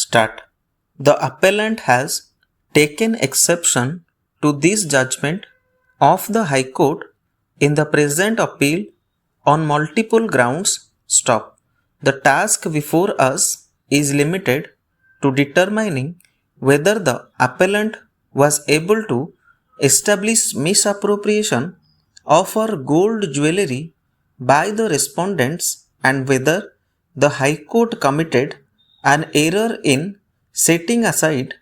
Start. The appellant has taken exception to this judgment of the High Court in the present appeal on multiple grounds. Stop. The task before us is limited to determining whether the appellant was able to establish misappropriation of her gold jewellery by the respondents and whether the High Court committed an error in setting aside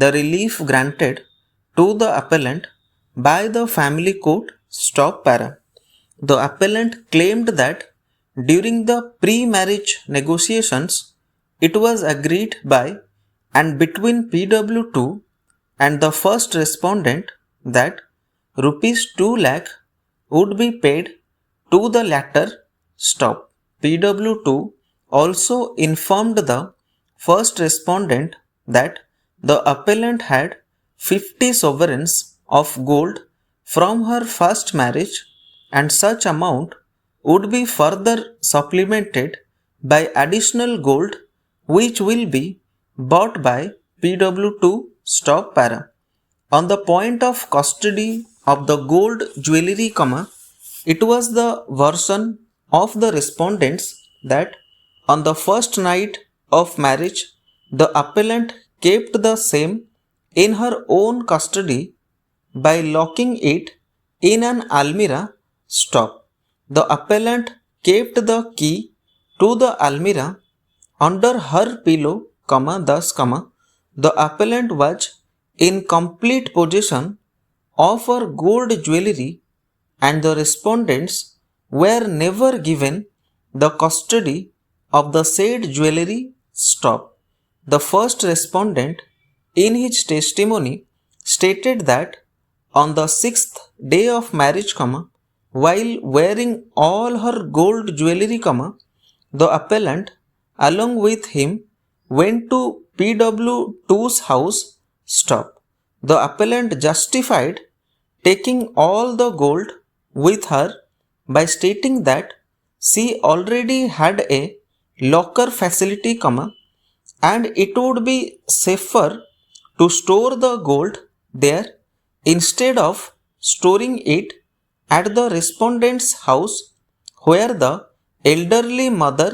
the relief granted to the appellant by the family court. Stop para. The appellant claimed that during the pre-marriage negotiations, it was agreed by and between PW2 and the first respondent that rupees 2 lakh would be paid to the latter. Stop. PW2 also informed the first respondent that the appellant had 50 sovereigns of gold from her first marriage and such amount would be further supplemented by additional gold which will be bought by PW2. Stop para. On the point of custody of the gold jewellery, it was the version of the respondents that on the first night of marriage, the appellant kept the same in her own custody by locking it in an almirah. Stop. The appellant kept the key to the almirah under her pillow, thus, the appellant was in complete possession of her gold jewellery and the respondents were never given the custody of the said jewellery. Stop. The first respondent in his testimony stated that on the 6th day of marriage, while wearing all her gold jewellery, the appellant along with him went to PW2's house. Stop. The appellant justified taking all the gold with her by stating that she already had a locker facility, and it would be safer to store the gold there instead of storing it at the respondent's house where the elderly mother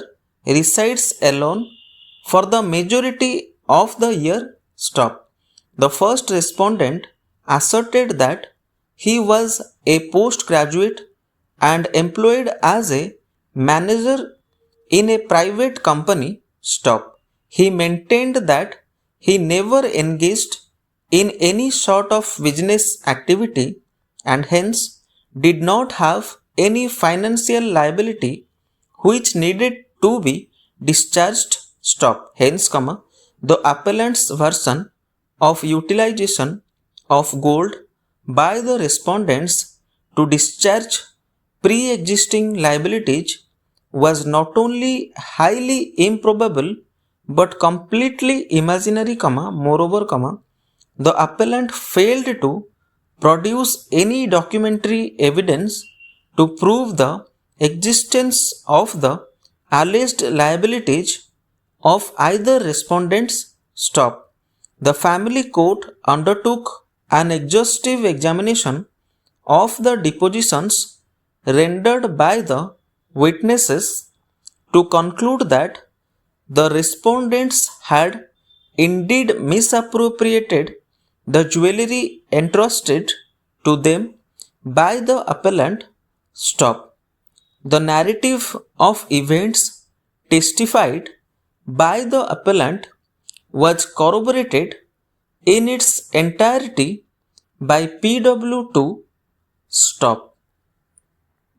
resides alone for the majority of the year. Stop. The first respondent asserted that he was a postgraduate and employed as a manager in a private company. Stop. He maintained that he never engaged in any sort of business activity and hence did not have any financial liability which needed to be discharged. Stop. Hence, the appellant's version of utilization of gold by the respondents to discharge pre-existing liabilities was not only highly improbable but completely imaginary, moreover, the appellant failed to produce any documentary evidence to prove the existence of the alleged liabilities of either respondents. Stop. The family court undertook an exhaustive examination of the depositions rendered by the witnesses to conclude that the respondents had indeed misappropriated the jewellery entrusted to them by the appellant. Stop. The narrative of events testified by the appellant was corroborated in its entirety by PW2. Stop.